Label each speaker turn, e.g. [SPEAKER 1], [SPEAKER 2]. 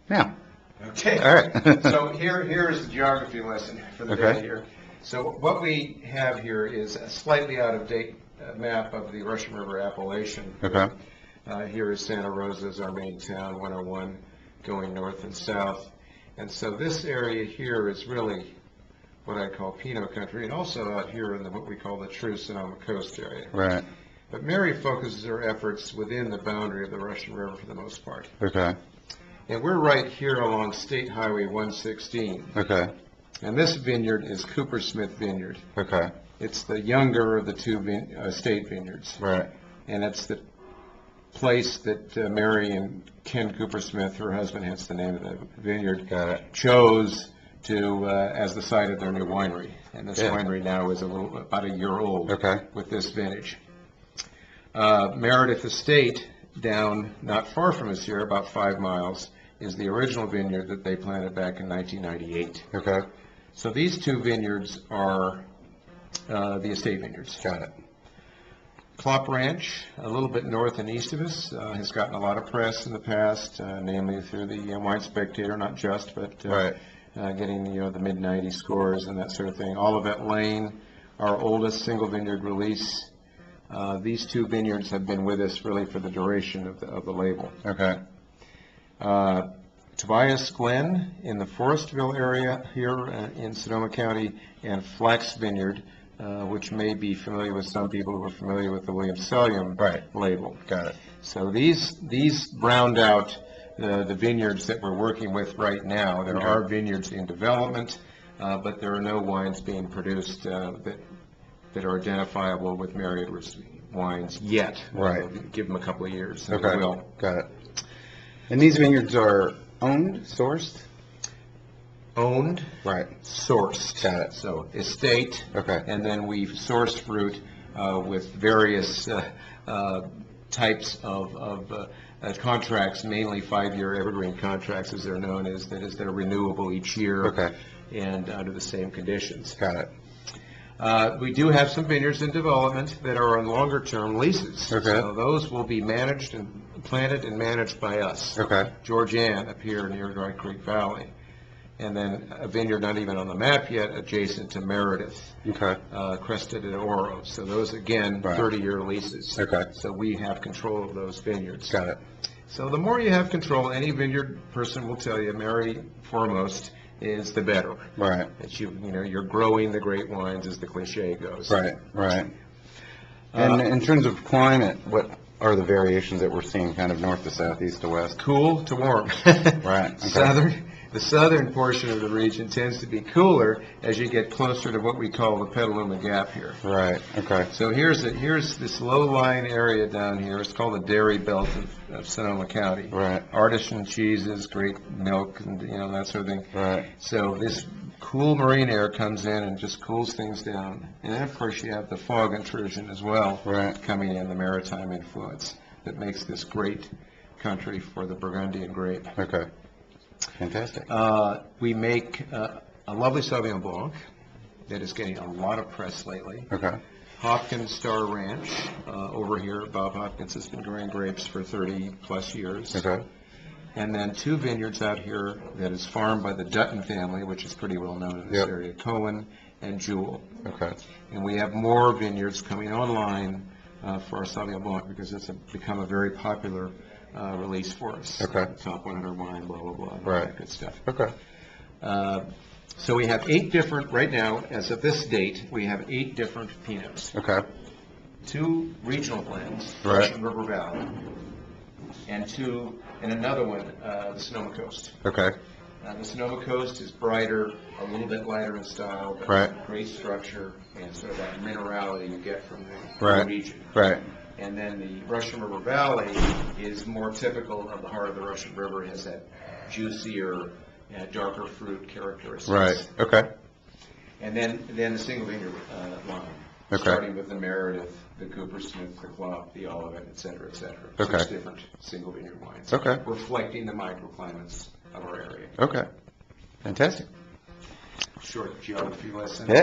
[SPEAKER 1] Yeah.
[SPEAKER 2] Okay.
[SPEAKER 1] All right.
[SPEAKER 2] So here is the geography lesson for the
[SPEAKER 1] Okay.
[SPEAKER 2] day here. So what we have here is a slightly out-of-date map of the Russian River Appellation.
[SPEAKER 1] Okay.
[SPEAKER 2] Here is Santa Rosa as our main town, 101, going north and south. And so this area here is really what I call Pinot country, and also out here in what we call the true Sonoma Coast area.
[SPEAKER 1] Right.
[SPEAKER 2] But Mary focuses her efforts within the boundary of the Russian River for the most part.
[SPEAKER 1] Okay.
[SPEAKER 2] And we're right here along State Highway 116.
[SPEAKER 1] Okay.
[SPEAKER 2] And this vineyard is Cooper Smith Vineyard.
[SPEAKER 1] Okay.
[SPEAKER 2] It's the younger of the two state vineyards.
[SPEAKER 1] Right.
[SPEAKER 2] And it's the place that Mary and Ken Cooper Smith, her husband, hence the name of the vineyard,
[SPEAKER 1] Got it.
[SPEAKER 2] chose to as the site of their new winery. And this
[SPEAKER 1] Yeah.
[SPEAKER 2] winery now is about a year old.
[SPEAKER 1] Okay.
[SPEAKER 2] With this vintage. Meredith Estate, down not far from us here, about 5 miles, is the original vineyard that they planted back in 1998.
[SPEAKER 1] Okay.
[SPEAKER 2] So these two vineyards are the estate vineyards.
[SPEAKER 1] Got it.
[SPEAKER 2] Klopp Ranch, a little bit north and east of us, has gotten a lot of press in the past, namely through the Wine Spectator, not just, but
[SPEAKER 1] Right.
[SPEAKER 2] getting the mid-90 scores and that sort of thing. Olivet Lane, our oldest single vineyard release. These two vineyards have been with us really for the duration of the label.
[SPEAKER 1] Okay.
[SPEAKER 2] Tobias Glen in the Forestville area here in Sonoma County, and Flax Vineyard, which may be familiar with some people who are familiar with the William Sellium
[SPEAKER 1] Right.
[SPEAKER 2] label.
[SPEAKER 1] Got it.
[SPEAKER 2] So these round out the vineyards that we're working with right now. There
[SPEAKER 1] Okay.
[SPEAKER 2] are vineyards in development, but there are no wines being produced that are identifiable with Mary Edwards wines yet.
[SPEAKER 1] Right.
[SPEAKER 2] Give them a couple of years. And
[SPEAKER 1] Okay.
[SPEAKER 2] we will.
[SPEAKER 1] Got it. And these vineyards are owned, sourced?
[SPEAKER 2] Owned,
[SPEAKER 1] Right.
[SPEAKER 2] sourced.
[SPEAKER 1] Got it.
[SPEAKER 2] So estate.
[SPEAKER 1] Okay.
[SPEAKER 2] And then we've sourced fruit with various types of contracts, mainly 5-year evergreen contracts, as they're known, that is, they're renewable each year.
[SPEAKER 1] Okay.
[SPEAKER 2] And under the same conditions.
[SPEAKER 1] Got it.
[SPEAKER 2] We do have some vineyards in development that are on longer-term leases.
[SPEAKER 1] Okay.
[SPEAKER 2] So those will be managed and planted and managed by us.
[SPEAKER 1] Okay.
[SPEAKER 2] Georgianne up here near Dry Creek Valley. And then a vineyard not even on the map yet, adjacent to Meredith,
[SPEAKER 1] Okay.
[SPEAKER 2] Crested and Oro. So those, again,
[SPEAKER 1] Right.
[SPEAKER 2] 30-year leases.
[SPEAKER 1] Okay.
[SPEAKER 2] So we have control of those vineyards.
[SPEAKER 1] Got it.
[SPEAKER 2] So the more you have control, any vineyard person will tell you, Mary foremost, is the better.
[SPEAKER 1] Right.
[SPEAKER 2] That you're growing the great wines, as the cliche goes.
[SPEAKER 1] Right. Right. And in terms of climate, what are the variations that we're seeing kind of north to south, east to west?
[SPEAKER 2] Cool to warm.
[SPEAKER 1] Right. Okay.
[SPEAKER 2] The southern portion of the region tends to be cooler as you get closer to what we call the Petaluma Gap here.
[SPEAKER 1] Right. Okay.
[SPEAKER 2] So here's this low-lying area down here. It's called the dairy belt of Sonoma County.
[SPEAKER 1] Right.
[SPEAKER 2] Artisan cheeses, great milk, and that sort of thing.
[SPEAKER 1] Right.
[SPEAKER 2] So this cool marine air comes in and just cools things down. And then, of course, you have the fog intrusion as well,
[SPEAKER 1] Right.
[SPEAKER 2] coming in, the maritime influence that makes this great country for the Burgundian grape.
[SPEAKER 1] Okay. Fantastic.
[SPEAKER 2] We make a lovely Sauvignon Blanc that is getting a lot of press lately.
[SPEAKER 1] Okay.
[SPEAKER 2] Hopkins Star Ranch over here. Bob Hopkins has been growing grapes for 30-plus years.
[SPEAKER 1] Okay.
[SPEAKER 2] And then 2 vineyards out here that is farmed by the Dutton family, which is pretty well known in this
[SPEAKER 1] Yep.
[SPEAKER 2] area, Cohen and Jewel.
[SPEAKER 1] Okay.
[SPEAKER 2] And we have more vineyards coming online for our Sauvignon Blanc because it's become a very popular release for us.
[SPEAKER 1] Okay.
[SPEAKER 2] Top 100 wine, blah, blah, blah, all
[SPEAKER 1] Right.
[SPEAKER 2] that good stuff.
[SPEAKER 1] Okay.
[SPEAKER 2] So we have 8 different, right now, as of this date, we have 8 different Pinots.
[SPEAKER 1] Okay.
[SPEAKER 2] 2 regional blends,
[SPEAKER 1] Right.
[SPEAKER 2] Russian River Valley, and another one, the Sonoma Coast.
[SPEAKER 1] Okay.
[SPEAKER 2] The Sonoma Coast is brighter, a little bit lighter in style, but
[SPEAKER 1] Right.
[SPEAKER 2] great structure and sort of that minerality you get from the
[SPEAKER 1] Right.
[SPEAKER 2] region.
[SPEAKER 1] Right.
[SPEAKER 2] And then the Russian River Valley is more typical of the heart of the Russian River. It has that juicier, darker fruit characteristics.
[SPEAKER 1] Right. Okay.
[SPEAKER 2] And then the single vineyard line,
[SPEAKER 1] Okay.
[SPEAKER 2] starting with the Meredith, the Cooper Smith, the Klopp, the Olivet, et cetera, et cetera.
[SPEAKER 1] Okay.
[SPEAKER 2] 6 different single vineyard wines.
[SPEAKER 1] Okay.
[SPEAKER 2] Reflecting the microclimates of our area.
[SPEAKER 1] Okay. Fantastic.
[SPEAKER 2] Short geography lesson.
[SPEAKER 1] Yeah.